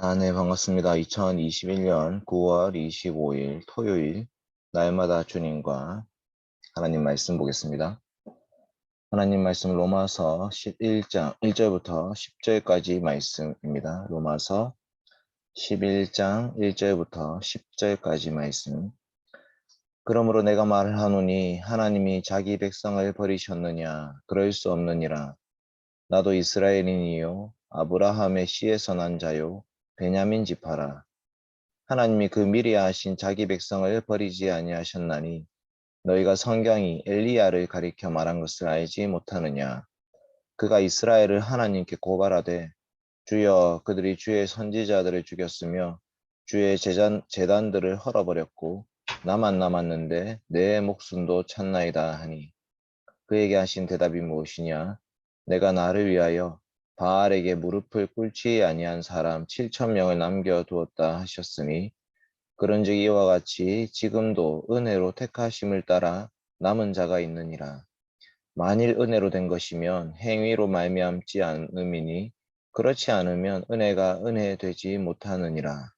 네, 반갑습니다. 2021년 9월 25일 토요일, 날마다 주님과 하나님 말씀 보겠습니다. 하나님 말씀 로마서 11장 1절부터 10절까지 말씀입니다. 로마서 11장 1절부터 10절까지 말씀. 그러므로 내가 말을 하노니 하나님이 자기 백성을 버리셨느냐? 그럴 수 없느니라. 나도 이스라엘인이요 아브라함의 씨에서 난 자요 베냐민 지파라. 하나님이 그 미리 아신 자기 백성을 버리지 아니하셨나니 너희가 성경이 엘리야를 가리켜 말한 것을 알지 못하느냐. 그가 이스라엘을 하나님께 고발하되 주여 그들이 주의 선지자들을 죽였으며 주의 제단들을 헐어버렸고 나만 남았는데 내 목숨도 찾나이다 하니 그에게 하신 대답이 무엇이냐. 내가 나를 위하여 바알에게 무릎을 꿇지 아니한 사람 7천 명을 남겨두었다 하셨으니 그런즉 이와 같이 지금도 은혜로 택하심을 따라 남은 자가 있느니라. 만일 은혜로 된 것이면 행위로 말미암지 않음이니 그렇지 않으면 은혜가 은혜 되지 못하느니라.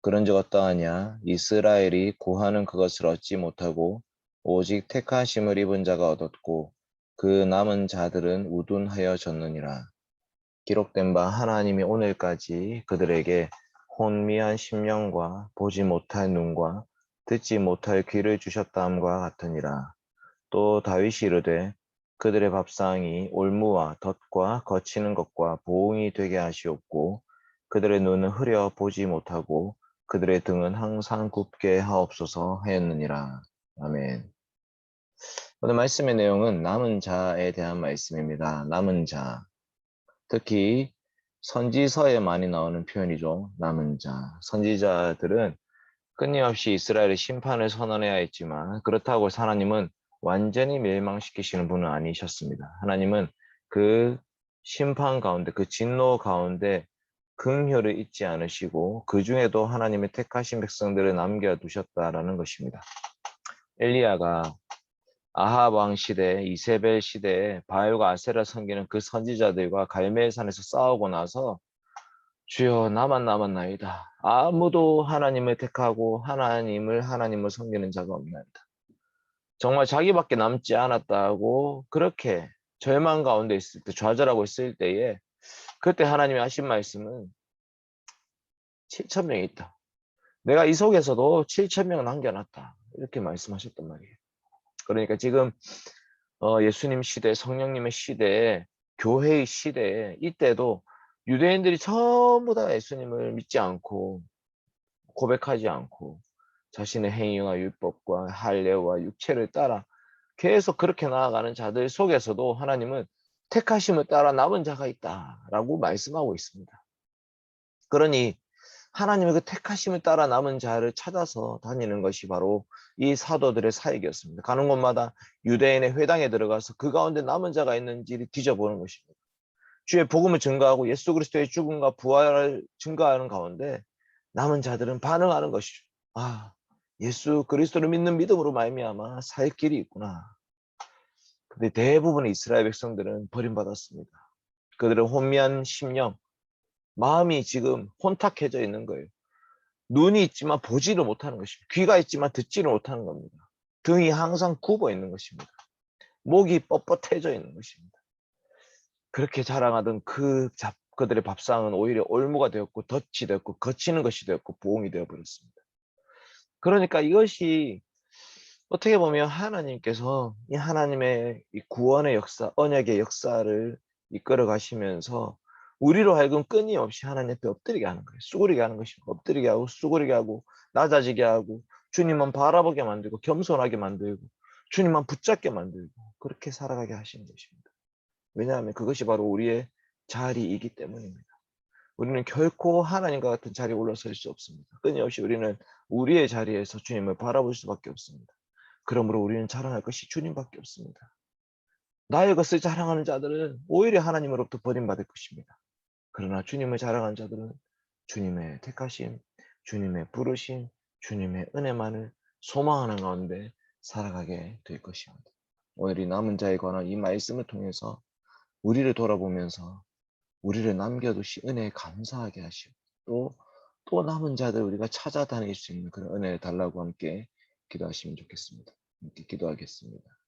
그런즉 어떠하냐? 이스라엘이 구하는 그것을 얻지 못하고 오직 택하심을 입은 자가 얻었고 그 남은 자들은 우둔하여졌느니라. 기록된 바 하나님이 오늘까지 그들에게 혼미한 심령과 보지 못할 눈과 듣지 못할 귀를 주셨다함과 같으니라. 또 다윗이 이르되 그들의 밥상이 올무와 덫과 거치는 것과 보응이 되게 하시옵고 그들의 눈은 흐려 보지 못하고 그들의 등은 항상 굽게 하옵소서 하였느니라. 아멘. 오늘 말씀의 내용은 남은 자에 대한 말씀입니다. 남은 자. 특히 선지서에 많이 나오는 표현이죠. 남은 자. 선지자들은 끊임없이 이스라엘의 심판을 선언해야 했지만 그렇다고 하나님은 완전히 멸망시키시는 분은 아니셨습니다. 하나님은 그 심판 가운데, 그 진노 가운데 긍휼을 잊지 않으시고 그 중에도 하나님의 택하신 백성들을 남겨두셨다라는 것입니다. 엘리야가 아합 왕 시대, 이세벨 시대에 바알과 아세라 섬기는 그 선지자들과 갈멜산에서 싸우고 나서 주여 나만 남았나이다. 아무도 하나님을 택하고 하나님을 섬기는 자가 없나이다. 정말 자기밖에 남지 않았다고 그렇게 절망 가운데 있을 때, 좌절하고 있을 때에 그때 하나님이 하신 말씀은 7천 명이 있다. 내가 이 속에서도 7천 명을 남겨놨다. 이렇게 말씀하셨단 말이에요. 그러니까 지금 예수님 시대, 성령님의 시대에, 교회의 시대에 이때도 유대인들이 전부 다 예수님을 믿지 않고 고백하지 않고 자신의 행위와 율법과 할례와 육체를 따라 계속 그렇게 나아가는 자들 속에서도 하나님은 택하심을 따라 남은 자가 있다라고 말씀하고 있습니다. 그러니 하나님의 그 택하심을 따라 남은 자를 찾아서 다니는 것이 바로 이 사도들의 사역이었습니다. 가는 곳마다 유대인의 회당에 들어가서 그 가운데 남은 자가 있는지를 뒤져보는 것입니다. 주의 복음을 증거하고 예수 그리스도의 죽음과 부활을 증거하는 가운데 남은 자들은 반응하는 것이죠. 아, 예수 그리스도를 믿는 믿음으로 말미암아 살 길이 있구나. 근데 대부분의 이스라엘 백성들은 버림받았습니다. 그들은 혼미한 심령, 마음이 지금 혼탁해져 있는 거예요. 눈이 있지만 보지를 못하는 것입니다. 귀가 있지만 듣지를 못하는 겁니다. 등이 항상 굽어 있는 것입니다. 목이 뻣뻣해져 있는 것입니다. 그렇게 자랑하던 그들의 밥상은 오히려 올무가 되었고 덫이 되었고 거치는 것이 되었고 보응이 되어버렸습니다. 그러니까 이것이 어떻게 보면 하나님께서 이 하나님의 이 구원의 역사, 언약의 역사를 이끌어 가시면서 우리로 하여금 끊임없이 하나님 앞에 엎드리게 하는 거예요. 쑤그리게 하는 것입니다. 엎드리게 하고 쑤그리게 하고 낮아지게 하고 주님만 바라보게 만들고 겸손하게 만들고 주님만 붙잡게 만들고 그렇게 살아가게 하시는 것입니다. 왜냐하면 그것이 바로 우리의 자리이기 때문입니다. 우리는 결코 하나님과 같은 자리에 올라설 수 없습니다. 끊임없이 우리는 우리의 자리에서 주님을 바라볼 수밖에 없습니다. 그러므로 우리는 자랑할 것이 주님밖에 없습니다. 나의 것을 자랑하는 자들은 오히려 하나님으로부터 버림받을 것입니다. 그러나 주님을 자랑하는 자들은 주님의 택하심, 주님의 부르심, 주님의 은혜만을 소망하는 가운데 살아가게 될 것입니다. 오늘 이 남은 자에 관한 이 말씀을 통해서 우리를 돌아보면서 우리를 남겨두시 은혜에 감사하게 하시고 또 남은 자들 우리가 찾아다닐 수 있는 그런 은혜를 달라고 함께 기도하시면 좋겠습니다. 함께 기도하겠습니다.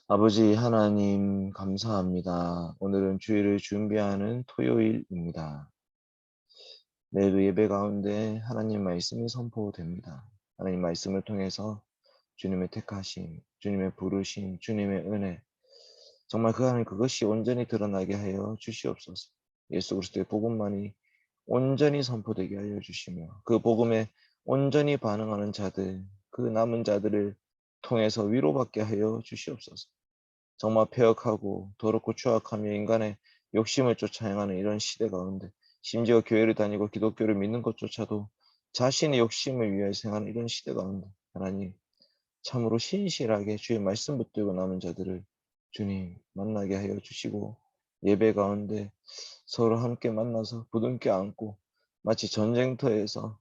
아버지 하나님 감사합니다. 오늘은 주일을 준비하는 토요일입니다. 내일도 예배 가운데 하나님 말씀이 선포됩니다. 하나님 말씀을 통해서 주님의 택하심, 주님의 부르심, 주님의 은혜, 정말 그 안에 그것이 온전히 드러나게 하여 주시옵소서. 예수 그리스도의 복음만이 온전히 선포되게 하여 주시며 그 복음에 온전히 반응하는 자들, 그 남은 자들을 통해서 위로받게 하여 주시옵소서. 정말 폐역하고 더럽고 추악하며 인간의 욕심을 쫓아 행하는 이런 시대 가운데 심지어 교회를 다니고 기독교를 믿는 것조차도 자신의 욕심을 위해서 행하는 이런 시대 가운데 하나님 참으로 신실하게 주의 말씀 붙들고 남은 자들을 주님 만나게 하여 주시고 예배 가운데 서로 함께 만나서 부둥켜 안고 마치 전쟁터에서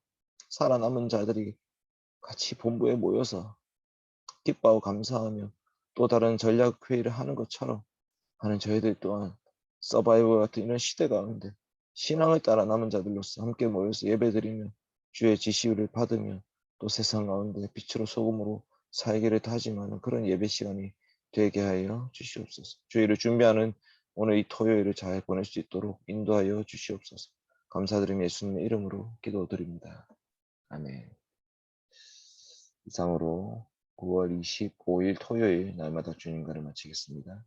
살아남은 자들이 같이 본부에 모여서 기뻐하고 감사하며 또 다른 전략 회의를 하는 것처럼 하는 저희들 또한 서바이벌 같은 이런 시대 가운데 신앙을 따라 남은 자들로서 함께 모여서 예배드리며 주의 지시를 받으며 또 세상 가운데 빛으로 소금으로 살기를 다짐하는 그런 예배 시간이 되게 하여 주시옵소서. 주의를 준비하는 오늘 이 토요일을 잘 보낼 수 있도록 인도하여 주시옵소서. 감사드리며 예수님의 이름으로 기도드립니다. 아멘. 이상으로 9월 25일 토요일 날마다 주님과를 마치겠습니다.